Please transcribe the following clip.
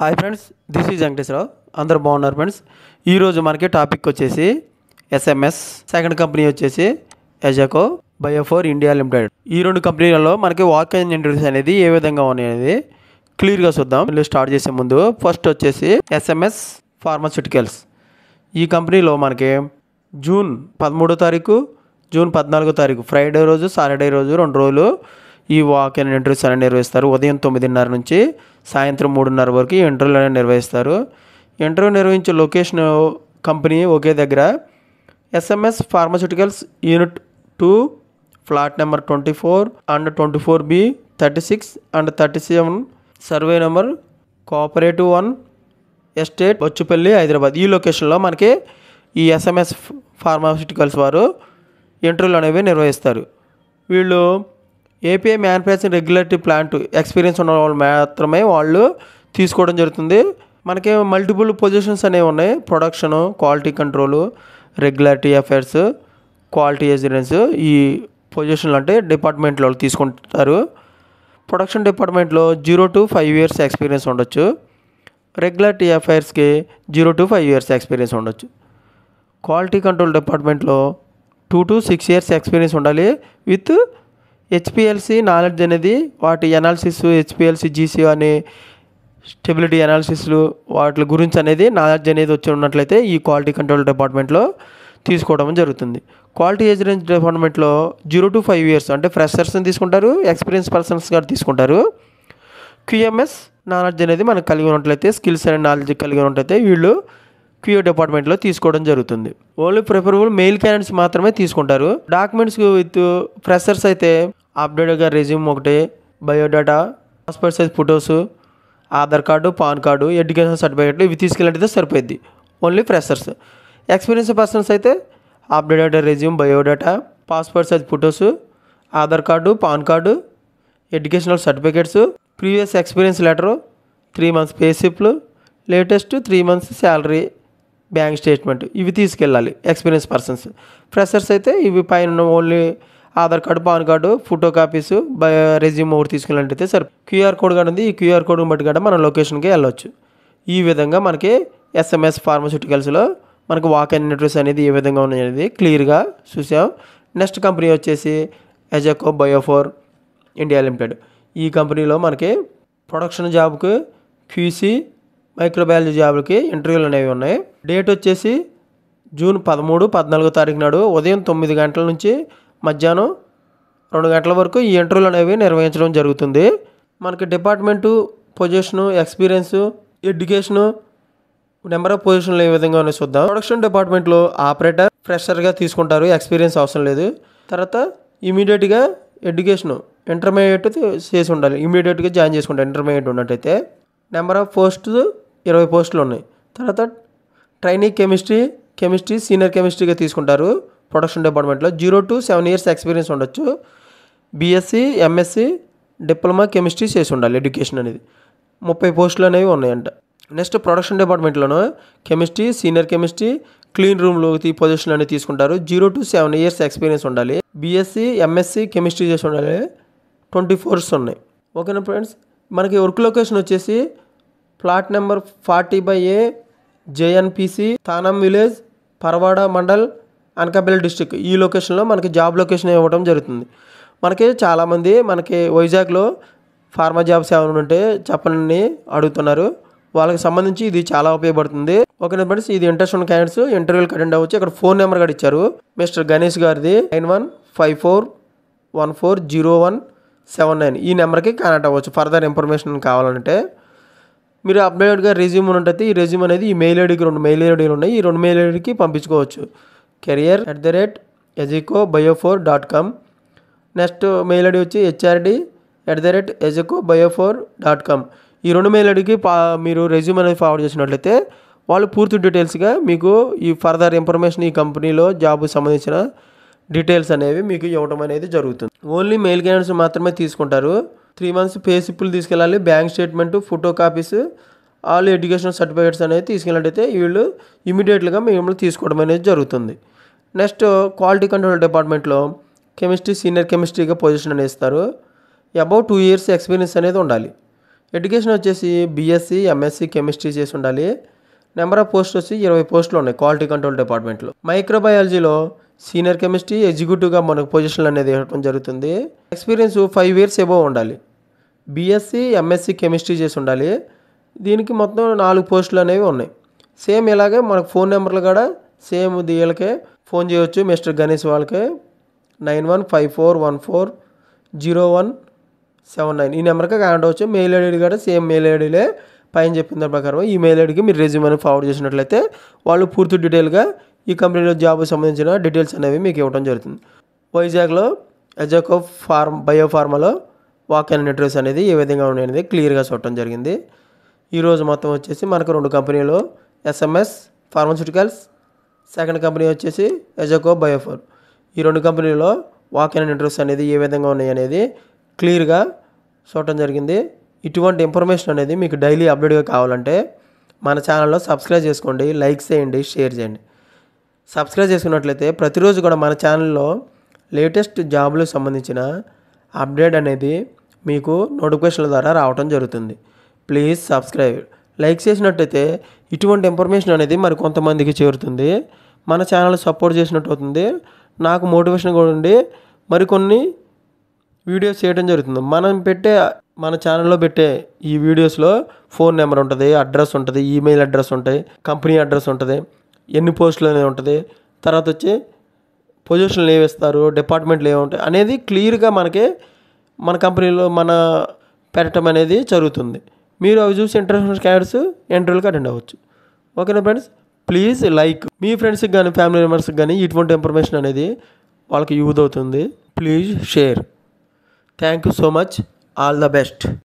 Hi friends, this is Venkateswararao. అందరూ బాగున్నారు friends. ఈరోజు మనకి టాపిక్ వచ్చేసి ఎస్ఎంఎస్, సెకండ్ కంపెనీ వచ్చేసి ఎజాకో బయోఫోర్ ఇండియా లిమిటెడ్. ఈ రెండు కంపెనీలలో మనకి వాక్ ఇన్ ఇంటర్వ్యూస్ అనేది ఏ విధంగా ఉన్నాయి అనేది క్లియర్గా చూద్దాం. స్టార్ట్ చేసే ముందు ఫస్ట్ వచ్చేసి ఎస్ఎంఎస్ ఫార్మాస్యూటికల్స్. ఈ కంపెనీలో మనకి జూన్ 13వ తారీఖు, జూన్ 14వ తారీఖు ఫ్రైడే రోజు, సాటర్డే రోజు 2 రోజులు ఈ వాక్ ఇన్ ఇంటర్వ్యూస్ అనేవి నిర్వహిస్తారు. ఉదయం 9:30 నుంచి సాయంత్రం 3:30 వరకు ఈ ఇంటర్వ్యూలు అనేవి నిర్వహిస్తారు. ఇంటర్వ్యూ నిర్వహించే లొకేషన్ కంపెనీ ఒకే దగ్గర SMS Pharmaceuticals unit 2 flat number 24 and 24B 36 and 37 survey number cooperative 1 estate Bochupalli, Hyderabad. ఈ లొకేషన్లో మనకి ఈ ఎస్ఎంఎస్ ఫార్మాస్యూటికల్స్ వారు ఇంటర్వ్యూలు అనేవి నిర్వహిస్తారు. వీళ్ళు API manufacturing regulatory plant experience ఉన్న వాళ్ళు మాత్రమే వాళ్ళు తీసుకోవడం జరుగుతుంది. మనకి మల్టిపుల్ పొజిషన్స్ అనేవి ఉన్నాయి. Production, quality control, regulatory affairs, quality assurance. ఈ పొజిషన్లు అంటే డిపార్ట్మెంట్లో తీసుకుంటారు. ప్రొడక్షన్ డిపార్ట్మెంట్లో 0 to 5 years ఎక్స్పీరియన్స్ ఉండొచ్చు. రెగ్యులేటరీ అఫైర్స్కి 0 to 5 years ఎక్స్పీరియన్స్ ఉండొచ్చు. క్వాలిటీ కంట్రోల్ డిపార్ట్మెంట్లో 2 to 6 years ఎక్స్పీరియన్స్ ఉండాలి. విత్ హెచ్పిఎల్సి నాలెడ్జ్ అనేది వాటి అనాలిసిస్, హెచ్పిఎల్సి జీసీ అనే స్టెబిలిటీ అనాలిసిస్లు వాటి గురించి అనేది నాలెడ్జ్ అనేది వచ్చి ఉన్నట్లయితే ఈ క్వాలిటీ కంట్రోల్ డిపార్ట్మెంట్లో తీసుకోవడం జరుగుతుంది. క్వాలిటీ అష్యూరెన్స్ డిపార్ట్మెంట్లో 0 to 5 years అంటే ఫ్రెషర్స్ని తీసుకుంటారు, ఎక్స్పీరియన్స్ పర్సన్స్ గారు తీసుకుంటారు. క్యూఎంఎస్ నాలెడ్జ్ అనేది మనకు కలిగి ఉన్నట్లయితే, స్కిల్స్ అనే నాలెడ్జ్ కలిగి ఉన్నట్లయితే వీళ్ళు క్యూఏ డిపార్ట్మెంట్లో తీసుకోవడం జరుగుతుంది. ఓన్లీ ప్రిఫరబుల్ మెయిల్ క్యాండిడేట్స్ మాత్రమే తీసుకుంటారు. డాక్యుమెంట్స్ విత్ ఫ్రెషర్స్ అయితే అప్డేట్గా రెజ్యూమ్ ఒకటి, biodata, passport size photos, Aadhaar card, PAN card, education సర్టిఫికేట్లు ఇవి తీసుకెళ్ళినట్టయితే సరిపోద్ది. Only freshers. ఎక్స్పీరియన్స్ పర్సన్స్ అయితే updated resume, biodata, passport size photos, Aadhaar card, PAN card, educational certificates, previous experience letter, 3 months pay స్లిప్లు, latest 3 months salary, bank statement ఇవి తీసుకెళ్ళాలి experience persons. Freshers అయితే ఇవి పైన only Aadhaar card, PAN card, photo copies, resume ఒకటి తీసుకెళ్ళినట్టయితే సరే. QR code కూడా ఉంది. ఈ క్యూఆర్ కోడ్ని బట్టి కూడా మనం లొకేషన్కి వెళ్ళొచ్చు. ఈ విధంగా మనకి ఎస్ఎంఎస్ ఫార్మాస్యూటికల్స్లో మనకి వాక్ ఇన్ ఇంటర్వ్యూస్ అనేది ఏ విధంగా ఉన్నాయనేది క్లియర్గా చూసాం. నెక్స్ట్ కంపెనీ వచ్చేసి ఎజాకో బయోఫోర్ ఇండియా లిమిటెడ్. ఈ కంపెనీలో మనకి ప్రొడక్షన్ జాబ్కి, క్యూసీ, మైక్రోబయాలజీ జాబ్లకి ఇంటర్వ్యూలు అనేవి ఉన్నాయి. డేట్ వచ్చేసి జూన్ 13, 14వ తారీఖు నాడు ఉదయం 9 గంటల నుంచి మధ్యాహ్నం 2 గంటల వరకు ఈ ఇంటర్వ్యూలు అనేవి నిర్వహించడం జరుగుతుంది. మనకి department, position, experience, education, number of పొజిషన్లు ఏ విధంగా ఉన్నాయి చూద్దాం. ప్రొడక్షన్ డిపార్ట్మెంట్లో ఆపరేటర్, ఫ్రెషర్గా తీసుకుంటారు, ఎక్స్పీరియన్స్ అవసరం లేదు. తర్వాత ఇమీడియట్గా ఎడ్యుకేషను ఇంటర్మీడియట్ చేసి ఉండాలి. ఇమీడియట్గా జాయిన్ చేసుకుంటారు ఇంటర్మీడియట్ ఉన్నట్టయితే. నెంబర్ ఆఫ్ పోస్టులు 20 పోస్టులు ఉన్నాయి. తర్వాత ట్రైనింగ్ కెమిస్ట్రీ, సీనియర్ కెమిస్ట్రీగా తీసుకుంటారు. ప్రొడక్షన్ డిపార్ట్మెంట్లో 0 to 7 years ఎక్స్పీరియన్స్ ఉండొచ్చు. బీఎస్సీ, ఎంఎస్సీ, డిప్లొమా కెమిస్ట్రీ చేసి ఉండాలి. ఎడ్యుకేషన్ అనేది 30 పోస్టులు అనేవి ఉన్నాయంట. నెక్స్ట్ ప్రొడక్షన్ డిపార్ట్మెంట్లోనూ కెమిస్ట్రీ, సీనియర్ కెమిస్ట్రీ, క్లీన్ రూమ్లో ఈ పొజిషన్ అనేది తీసుకుంటారు. 0 to 7 years ఎక్స్పీరియన్స్ ఉండాలి. బీఎస్సీ, ఎంఎస్సీ, కెమిస్ట్రీ చేసి ఉండాలి. 24 ఉన్నాయి. ఓకేనా ఫ్రెండ్స్. మనకి వర్క్ లొకేషన్ వచ్చేసి plot number 40/A JNPC, Thanam village, Paravada mandal, Anakapalli district. ఈ లొకేషన్లో మనకి జాబ్ లొకేషన్ ఇవ్వడం జరుగుతుంది. మనకి చాలామంది మనకి వైజాగ్లో ఫార్మా జాబ్స్ ఏమైనా ఉంటే చెప్పనని అడుగుతున్నారు. వాళ్ళకి సంబంధించి ఇది చాలా ఉపయోగపడుతుంది. ఓకేనా ఫ్రెండ్స్. ఇది ఇంట్రెస్ట్ ఉన్న క్యాండిడేట్స్ ఇంటర్వ్యూకి అటెండ్ అవ్వచ్చు. ఇక్కడ ఫోన్ నెంబర్ కూడా ఇచ్చారు. మిస్టర్ గణేష్ గారిది 9154140179. ఈ నెంబర్కి కాంటాక్ట్ అవ్వచ్చు ఫర్దర్ ఇన్ఫర్మేషన్ కావాలంటే. మీరు అప్డేట్గా రెజ్యూమ్ ఉన్నట్టయితే ఈ రెజ్యూమ్ అనేది ఈ మెయిల్ ఐడికి 2 మెయిల్ ఐడీలు ఉన్నాయి. ఈ 2 మెయిల్ ఐడికి పంపించుకోవచ్చు. career@ejacobiofore.com. నెక్స్ట్ మెయిల్ ఐడి వచ్చి hrd@ejacobiofore.com. ఈ 2 మెయిల్ ఐడికి మీరు రెజ్యూమ్ అనేది ఫార్వర్డ్ చేసినట్లయితే వాళ్ళు పూర్తి డీటెయిల్స్గా మీకు ఈ ఫర్దర్ ఇన్ఫర్మేషన్, ఈ కంపెనీలో జాబ్కి సంబంధించిన డీటెయిల్స్ అనేవి మీకు ఇవ్వడం అనేది జరుగుతుంది. ఓన్లీ మెయిల్ క్యాండిడేట్స్ మాత్రమే తీసుకుంటారు. 3 months పే స్లిప్లు తీసుకెళ్ళాలి. Bank statement, photo copies, all educational certificates అనేది తీసుకెళ్ళినట్టయితే వీళ్ళు ఇమీడియట్గా మిమ్మల్ని తీసుకోవడం అనేది జరుగుతుంది. నెక్స్ట్ క్వాలిటీ కంట్రోల్ డిపార్ట్మెంట్లో కెమిస్ట్రీ, సీనియర్ కెమిస్ట్రీగా పొజిషన్ అనేది ఇస్తారు. అబౌవ్ 2 years ఎక్స్పీరియన్స్ అనేది ఉండాలి. ఎడ్యుకేషన్ వచ్చేసి బీఎస్సీ ఎంఎస్సీ కెమిస్ట్రీ చేసి ఉండాలి. నెంబర్ ఆఫ్ పోస్ట్ వచ్చి 20 పోస్టులు ఉన్నాయి క్వాలిటీ కంట్రోల్ డిపార్ట్మెంట్లో. మైక్రోబయాలజీలో సీనియర్ కెమిస్ట్రీ ఎగ్జిక్యూటివ్గా మనకు పొజిషన్లు అనేది ఇవ్వడం జరుగుతుంది. ఎక్స్పీరియన్స్ 5 years ఎబోవ్ ఉండాలి. బీఎస్సీ ఎంఎస్సీ కెమిస్ట్రీ చేసి ఉండాలి. దీనికి మొత్తం 4 పోస్టులు అనేవి ఉన్నాయి. సేమ్ ఇలాగే మనకు ఫోన్ నెంబర్లు కూడా సేమ్ వీళ్ళకే ఫోన్ చేయవచ్చు. మిస్టర్ గణేష్ వాళ్ళకే 9154140179 ఈ నెంబర్కి కాంటాక్ట్ అవ్వచ్చు. మెయిల్ ఐడి కూడా సేమ్ మెయిల్ ఐడీలే పైన చెప్పిన దాని ప్రకారం ఈ మెయిల్ ఐడికి మీరు రెజ్యూమ్ని ఫార్వర్డ్ చేసినట్లయితే వాళ్ళు పూర్తి డీటెయిల్గా ఈ కంపెనీలో జాబ్కి సంబంధించిన డీటెయిల్స్ అనేవి మీకు ఇవ్వడం జరుగుతుంది. వైజాగ్లో ఎజాకో బయోఫార్మాలో వాక్ ఇన్ ఇంటర్వ్యూస్ అనేది ఏ విధంగా ఉన్నాయనేది క్లియర్గా చూడటం జరిగింది. ఈరోజు మొత్తం వచ్చేసి మనకు 2 కంపెనీలు ఎస్ఎంఎస్ ఫార్మాస్యూటికల్స్, సెకండ్ కంపెనీ వచ్చేసి ఎజాకో బయోఫార్. ఈ 2 కంపెనీలో వాక్ ఇన్ ఇంటర్వ్యూస్ అనేది ఏ విధంగా ఉన్నాయి అనేది క్లియర్గా చూడటం జరిగింది. ఇటువంటి ఇన్ఫర్మేషన్ అనేది మీకు డైలీ అప్డేట్గా కావాలంటే మన ఛానల్లో సబ్స్క్రైబ్ చేసుకోండి, లైక్ చేయండి, షేర్ చేయండి. సబ్స్క్రైబ్ చేసుకున్నట్లయితే ప్రతిరోజు కూడా మన ఛానల్లో లేటెస్ట్ జాబ్లకు సంబంధించిన అప్డేట్ అనేది మీకు నోటిఫికేషన్ల ద్వారా రావడం జరుగుతుంది. Please subscribe. లైక్ చేసినట్లయితే ఇటువంటి ఇన్ఫర్మేషన్ అనేది మరి కొంతమందికి చేరుతుంది. మన ఛానల్ సపోర్ట్ చేసినట్టు అవుతుంది. నాకు మోటివేషన్ కూడా ఉండి మరికొన్ని వీడియోస్ చేయడం జరుగుతుంది. మన ఛానల్లో పెట్టే ఈ వీడియోస్లో ఫోన్ నెంబర్ ఉంటుంది, అడ్రస్ ఉంటుంది, ఈమెయిల్ అడ్రస్ ఉంటాయి, కంపెనీ అడ్రస్ ఉంటుంది, ఎన్ని పోస్టులు అనేవి ఉంటుంది, తర్వాత వచ్చి పొజిషన్లు ఏవి ఇస్తారు, డిపార్ట్మెంట్లు ఏమి ఉంటాయి అనేది క్లియర్గా మన కంపెనీలో పెట్టడం అనేది జరుగుతుంది. మీరు అవి చూసి ఇంటర్నేషనల్ క్యాండిడేట్స్ ఇంటర్వ్యూలకు అటెండ్ అవ్వచ్చు. ఓకేనా ఫ్రెండ్స్, ప్లీజ్ లైక్. మీ ఫ్రెండ్స్కి కానీ ఫ్యామిలీ మెంబర్స్కి కానీ ఇటువంటి ఇన్ఫర్మేషన్ అనేది వాళ్ళకి యూజ్ అవుతుంది. Please share. Thank you so much. All the best.